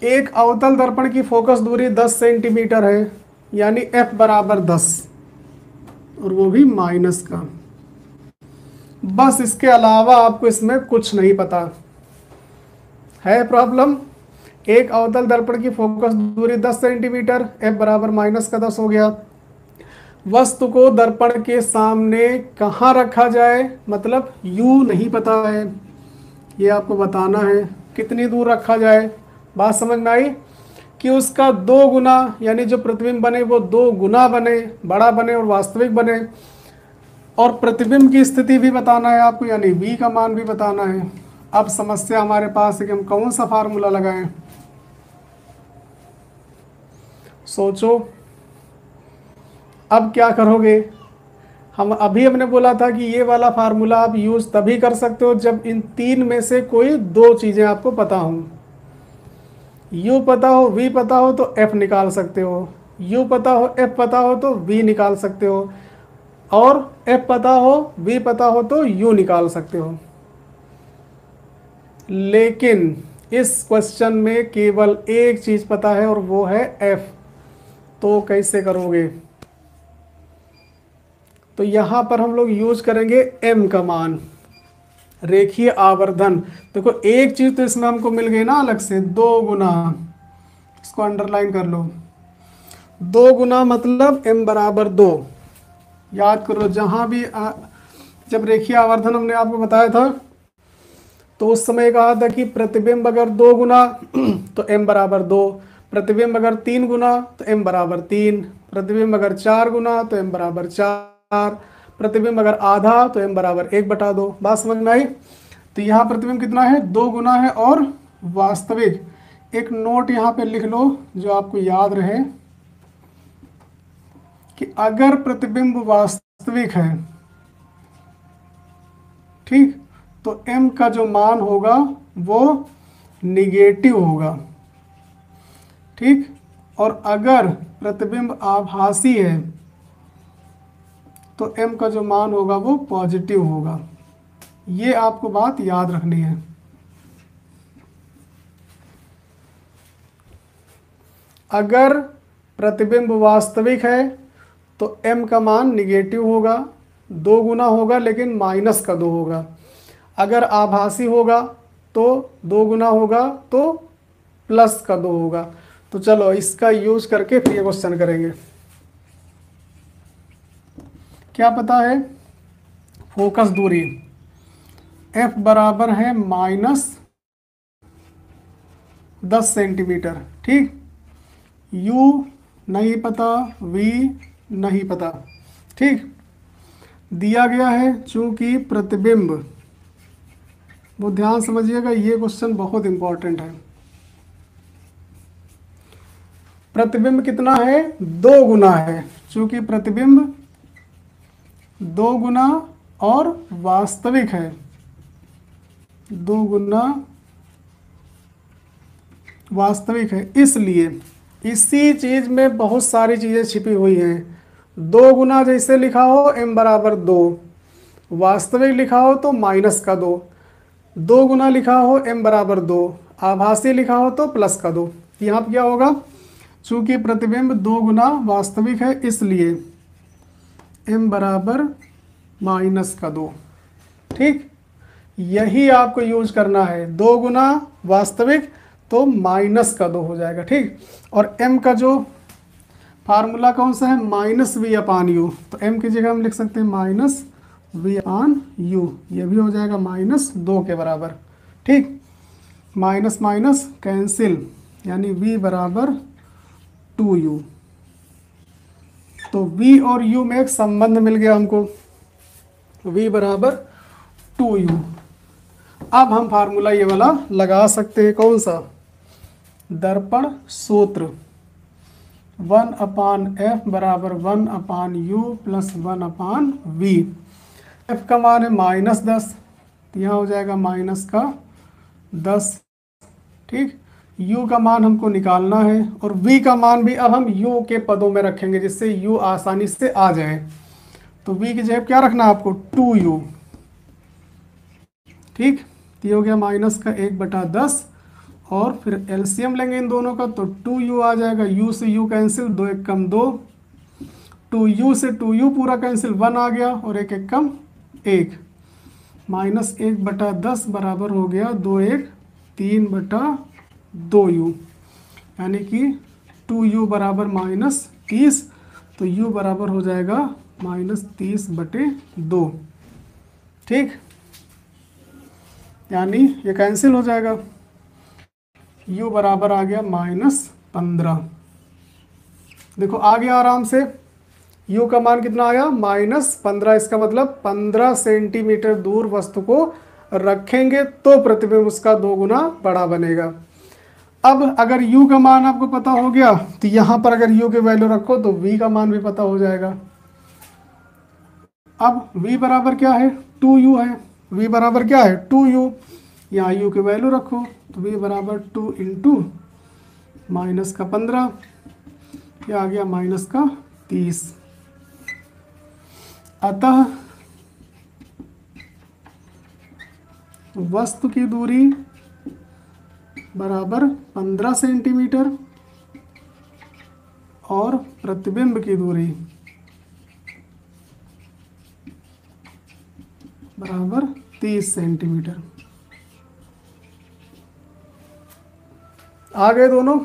एक अवतल दर्पण की फोकस दूरी 10 सेंटीमीटर है, यानी f बराबर 10, और वो भी माइनस का। बस इसके अलावा आपको इसमें कुछ नहीं पता है। प्रॉब्लम, एक अवतल दर्पण की फोकस दूरी 10 सेंटीमीटर, f बराबर माइनस का 10 हो गया। वस्तु को दर्पण के सामने कहाँ रखा जाए, मतलब u नहीं पता है, ये आपको बताना है कितनी दूर रखा जाए। बात समझ में आई कि उसका 2 गुना, यानी जो प्रतिबिंब बने वो 2 गुना बने, बड़ा बने और वास्तविक बने। और प्रतिबिंब की स्थिति भी बताना है आपको, यानी v का मान भी बताना है। अब समस्या हमारे पास है कि हम कौन सा फार्मूला लगाएं। सोचो अब क्या करोगे। हम अभी हमने बोला था कि ये वाला फार्मूला आप यूज तभी कर सकते हो जब इन तीन में से कोई 2 चीजें आपको पता हो। u पता हो, v पता हो तो f निकाल सकते हो, u पता हो, f पता हो तो v निकाल सकते हो, और f पता हो, v पता हो तो u निकाल सकते हो। लेकिन इस क्वेश्चन में केवल एक चीज पता है और वो है f। तो कैसे करोगे। तो यहां पर हम लोग यूज करेंगे m का मान, रेखीय आवर्धन। देखो एक चीज तो इसमें हमको मिल गई ना अलग से, 2 गुना, इसको अंडरलाइन कर लो। 2 गुना मतलब m बराबर 2। याद करो जहां भी जब रेखीय आवर्धन हमने आपको बताया था तो उस समय कहा था कि प्रतिबिंब अगर 2 गुना तो m बराबर 2, प्रतिबिंब अगर 3 गुना तो m बराबर 3, प्रतिबिंब अगर 4 गुना तो m बराबर 4, प्रतिबिंब अगर आधा तो m बराबर 1/2। बात समझ में आई। तो यहाँ प्रतिबिंब कितना है, 2 गुना है। और वास्तविक, एक नोट यहाँ पे लिख लो जो आपको याद रहे कि अगर प्रतिबिंब वास्तविक है, ठीक, तो m का जो मान होगा वो निगेटिव होगा, ठीक। और अगर प्रतिबिंब आभासी है तो m का जो मान होगा वो पॉजिटिव होगा। ये आपको बात याद रखनी है। अगर प्रतिबिंब वास्तविक है तो m का मान निगेटिव होगा, 2 गुना होगा लेकिन माइनस का 2 होगा। अगर आभासी होगा तो 2 गुना होगा तो प्लस का 2 होगा। तो चलो इसका यूज करके फिर ये क्वेश्चन करेंगे। क्या पता है, फोकस दूरी f बराबर है -10 सेंटीमीटर, ठीक। u नहीं पता, v नहीं पता, ठीक। दिया गया है चूंकि प्रतिबिंब, वो ध्यान समझिएगा, ये क्वेश्चन बहुत इंपॉर्टेंट है। प्रतिबिंब कितना है, 2 गुना है। चूंकि प्रतिबिंब 2 गुना और वास्तविक है, 2 गुना वास्तविक है, इसलिए इसी चीज में बहुत सारी चीजें छिपी हुई हैं। 2 गुना जैसे लिखा हो m बराबर 2, वास्तविक लिखा हो तो माइनस का 2, 2 गुना लिखा हो m बराबर 2, आभासी लिखा हो तो प्लस का 2। यहाँ पर क्या होगा, चूंकि प्रतिबिंब 2 गुना वास्तविक है इसलिए m बराबर माइनस का 2, ठीक। यही आपको यूज करना है, 2 गुना वास्तविक तो माइनस का 2 हो जाएगा, ठीक। और m का जो फार्मूला कौन सा है, -v/u। तो m की जगह हम लिख सकते हैं -v/u, ये भी हो जाएगा -2 के बराबर, ठीक। माइनस माइनस कैंसिल, यानी v बराबर 2u। तो v और u में एक संबंध मिल गया हमको, v बराबर 2u। अब हम फार्मूला ये वाला लगा सकते हैं, कौन सा, दर्पण सूत्र 1/f बराबर 1/u प्लस 1/v। f का मान है -10, तो यहाँ हो जाएगा -10, ठीक। u का मान हमको निकालना है और v का मान भी अब हम u के पदों में रखेंगे जिससे u आसानी से आ जाए। तो v की जगह क्या रखना है आपको, 2u, ठीक। तो ये हो गया -1/10 और फिर एलसीएम लेंगे इन दोनों का, तो 2u आ जाएगा, u से u कैंसिल, 2 एक कम 2, 2u से 2u पूरा कैंसिल, 1 आ गया, और एक एक कम 1, -1/10 बराबर हो गया 2 एक 3/2u, यानी कि 2u बराबर -30, तो u बराबर हो जाएगा -30/2। ठीक, यानी ये कैंसिल हो जाएगा, u बराबर आ गया -15। देखो आ गया आराम से, u का मान कितना आया -15। इसका मतलब 15 सेंटीमीटर दूर वस्तु को रखेंगे तो प्रतिबिंब उसका 2 गुना बड़ा बनेगा। अब अगर u का मान आपको पता हो गया तो यहाँ पर अगर u की वैल्यू रखो तो v का मान भी पता हो जाएगा। अब v बराबर क्या है, 2u है, v बराबर क्या है 2u, यहाँ u की वैल्यू रखो तो v बराबर 2 इंटू -15, ये आ गया -30। अतः वस्तु की दूरी बराबर 15 सेंटीमीटर और प्रतिबिंब की दूरी बराबर 30 सेंटीमीटर। आ गए दोनों।